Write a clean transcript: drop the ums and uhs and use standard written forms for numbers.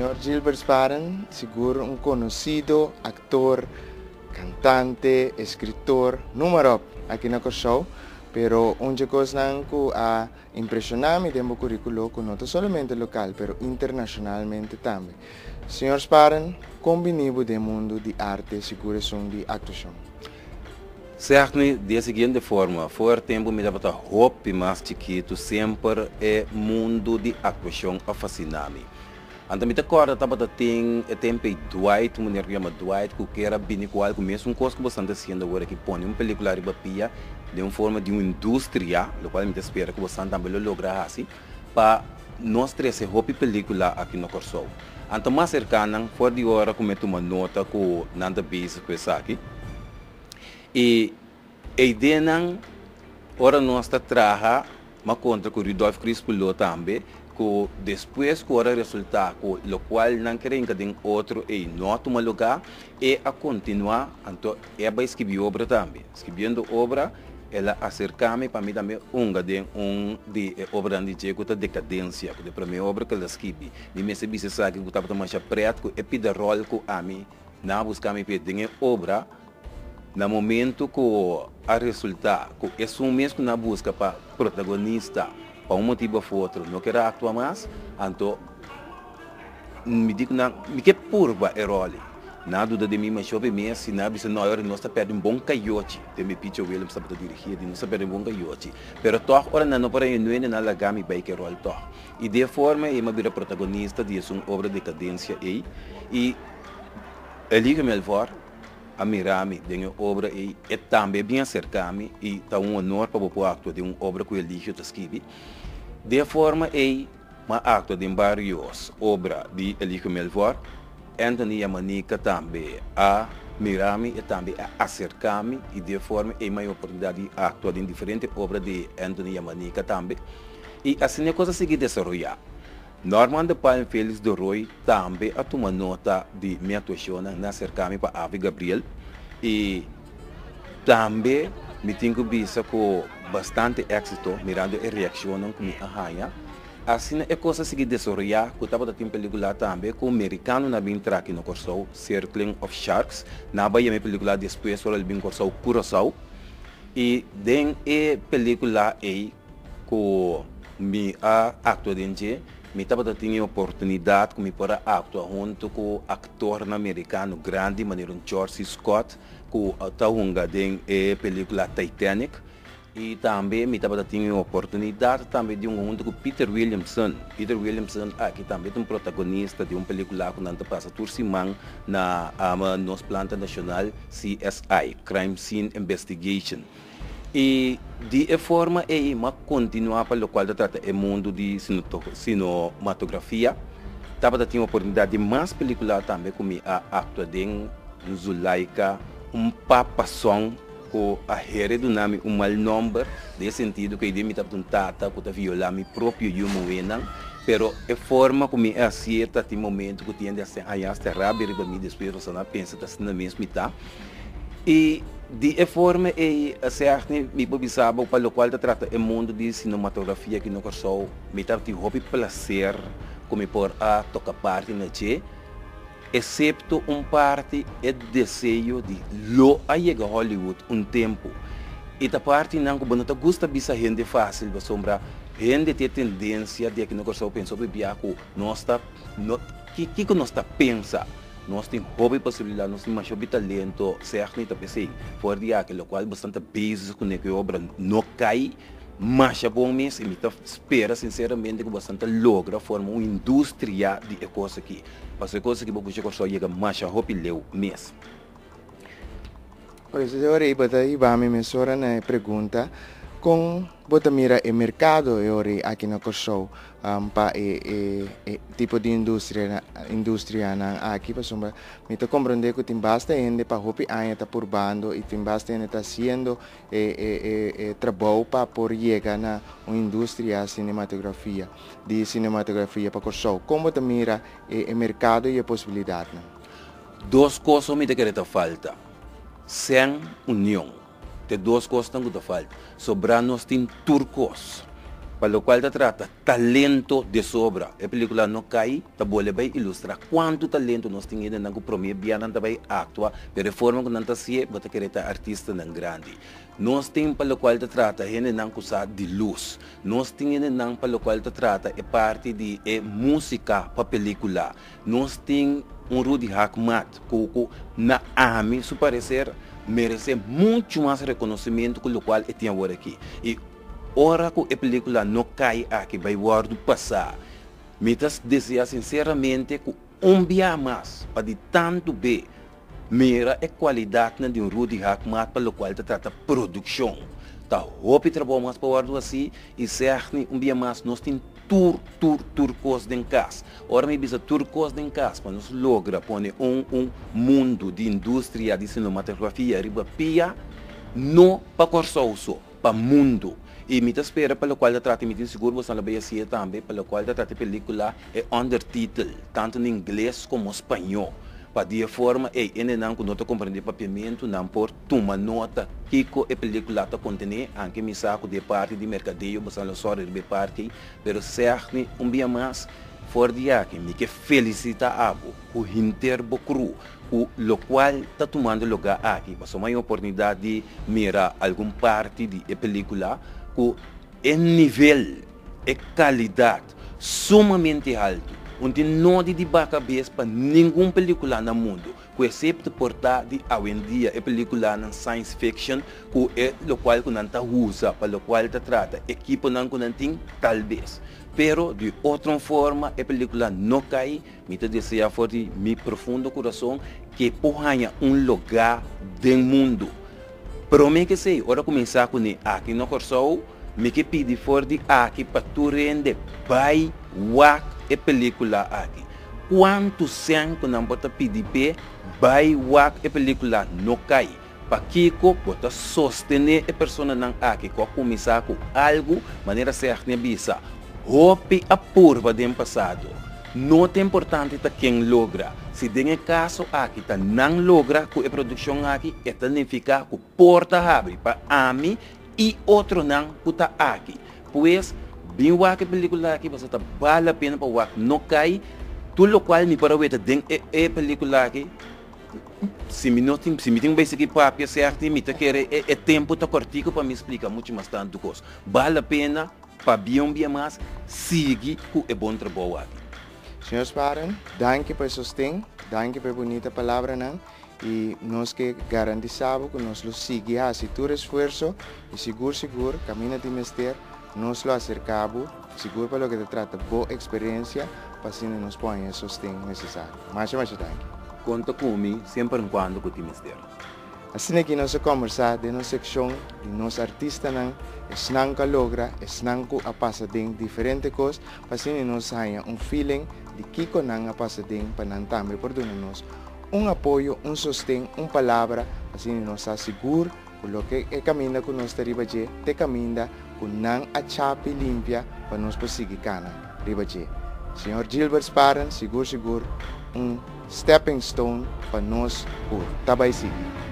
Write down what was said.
Señor Gilbert Sparen, seguro un conocido actor, cantante, escritor, número aqui na show, pero una cosa que ha impresionado mi tiempo currículo, no solamente local, pero internacionalmente también. Señor Sparen, combinamos del mundo de arte, seguro son de actuación. Certo, de seguinte forma, for tempo me dá para roupa mais chiquito, sempre é mundo de atuação a fascinar-me. Então me recorda que tem tempo Dwight, uma mulher chama Dwight, que era bem igual, começa coisa que você está sendo agora, que põe uma película de papia, de uma forma de uma indústria, o qual me espera que você também logra assim, para nós trazer roupa película aqui no Corsol. Então mais cercana, fora de hora, cometo uma nota com nada base com isso aqui. E a ideia não, ora nós trabalhamos, mas contra com o Rudolf Crispolo também, que depois que ora resultar, o qual não querem que tem outro e não toma lugar, e a continuar, então ela escrever obra também. Escrevendo obra, ela acerca-me para mim também de obra de Diego da decadência, que para mim obra que ela escreve. E me se sabe que estava mais preto, que é pedir rol que a mim, não buscar me pedir obra. No momento que a resultar, que é um mês que na busca para protagonista, para um motivo ou outro, não quer atuar mais, então me digo que purba é role. Na dúvida de mim, mas chove mês, se não bisa não hora nós está perdendo bom caiote, de me Peter Williams para dirigir, de nós está perdendo bom caiote. Pero toh ora não para não é na lagami vai que role toh. E de forma é uma vira protagonista de uma obra de decadência e ali que me levar a mirar-me de uma obra e também bem acercar-me e está honor para o acto de uma obra que ele está escrevendo. De forma é uma acto de vários obras de Eligio Melvor, Anthony Yamanica também a mirar-me e também a acercar-me e de forma é uma oportunidade de actuar em diferentes obras de Anthony Yamanica também. E assim a coisa seguir desenvolver. Norman de Palme Félix de Roy também a tomar nota de minha atuação na cercar-me para Ave Gabriel e também me tenho visto com bastante êxito mirando a reação que me arranha. Assim é coisa seguir desenvolver, que estava da película também com o americano na bem track no Corsol, Circling of Sharks, na Bahia minha película depois sobre o bem Corsol Curaçao e den a película aí com me a actor de me estava tendo a oportunidade de para atuar junto com o ator americano grande, maneiro George Scott, que está jogando a película Titanic. E também me estava tendo a oportunidade também de junto com Peter Williamson. Peter Williamson aqui também é um protagonista de uma película que não passa por cima na nossa planta nacional CSI, Crime Scene Investigation. E de forma é uma continuar para o qual trata o mundo de cinematografia. Estava tendo a oportunidade de mais película também como a actor de Zulaika, papação com a rede do nome mal número, de sentido que ele me estava tentando para violar meu próprio humo, pero a forma como é acerta tem momento que tem essa rábia para mim depois você não pensa que na mesma está. E de forma é certo me observa para o qual trata o mundo de cinematografia que no Corsol me está tendo prazer como por a tocar parte na che, excepto parte é desejo de lo a chegar a Hollywood tempo. E da parte não que não gosta de ser gente fácil, para sombra gente tem tendência de que no Corsol pensou que nós está que nós está pensa. Nós temos hobby possibilidade, nós temos mais talento, certo? E também fora de aquilo qual bastante vezes com a obra não cai, mas é bom mesmo. E espera sinceramente que bastante logra formar uma indústria de coisa aqui. Para coisa que você só chega mais a hobby leu mesmo. Pois agora aí vai me mensura na pergunta com bota mira o mercado aqui no Corsol para tipo de indústria aqui para sombra me to compreender que tem bastante gente para hopi ainda está por bando e tem bastante gente está fazendo trabalho para por chegar na uma indústria de cinematografia para Corsol. Como bota mira o mercado e a possibilidade? Duas coisas me querem falta, sem união. Te duas coisas que falta. Sobrar nós tem turcos. para lo cual te trata talento de sobra. A película no cae, te vuelve a ilustrar cuánto talento nós temos na compromisso bien também actua, pero a forma que nós se bota querer artista nan grande. Nós temos para lo qual te trata gente não coisa de luz. Nós temos não para lo qual te trata é parte de música para película. Nós temos Rudy Hackmat, que na AMI, su parecer, merece muito mais reconhecimento que o qual ele tem agora aqui. E ora que a película não cai aqui, vai guardar passar. Mitas deseja sinceramente que dia mais, para de tanto bem, mira a qualidade de Rudy Hackmat, para o qual te trata produção. Tá, hope trabalho mais para guardar assim, e certo, dia mais, nós temos turcos em casa. Ora, me bisa turcos em casa, para nós logra pôr mundo de indústria de cinematografia, riba pia, não para corso só, para mundo. E me espera pelo qual trata me seguro você não vai assistir também pelo qual trata película é undertitle tanto em inglês como em espanhol para de forma ele não quando tu compreender papiamento não por tomar nota que a película tá contém anche me saco de parte de mercadeio você não só de parte pero certo dia mais for dia que me que felicita abo o interbo cru o qual está tomando lugar aqui passou uma oportunidade de mirar algum parte de película com nível e qualidade sumamente alto, onde não de cabeça para nenhuma película no mundo, com exceto portar de hoje em dia a película na science fiction, que é o qual não está usa, para o qual está trata, equipo não tem talvez. Pero de outra forma, a película não cai, me deseja forte, meu profundo coração, que ponha lugar do mundo. Pero me que sei, ora começar com aqui no Corsou, me que pedi for de aqui para tu rende, vai, wak, e película aqui. Quanto tempo não bota pedir pe, vai, wak, e película não cai. Para Kiko, bota sostener a pessoa não aqui, com começar com algo, maneira certa, ne bisa. Hope a curva do passado. Não é importante para quem logra. Se tem caso aqui, tá não logra com a produção aqui, então significa que porta abre para a mim e outro não está aqui. Pois, bem o que película aqui, você tá vale a pena para o que não cai, tudo o qual me para ver tem a película aqui. Se me tem bem aqui papel certo, me tá querer é tempo tá cortico para me explicar muito mais tanto coisa. Vale a pena para bem mais seguir com o bom trabalho aqui. Senhor Sparen, danke por sostén, danke por bonita palavra não, e nós que garantizamos que nós lo seguimos se tu esforço e seguro caminho de mestre, nós lo acercamos, seguro para lo que te trata boa experiência, para assim nos põe o sostén necessário. Mais danke. Conta comigo sempre quando que te mestre. Assim aqui nós conversar de nossa secção de nosso artista não, não que logra, não que a passa de diferentes coisas, para assim nós tenha feeling de que não a passa de para não também por nós apoio, sostén, palavra, assim nós está seguro que o que é caminho que nós está riba de caminho que não a chapa limpia para nós conseguir cana riba de. Senhor Gilbert Sparen, seguro, stepping stone para nós por tabai seguir.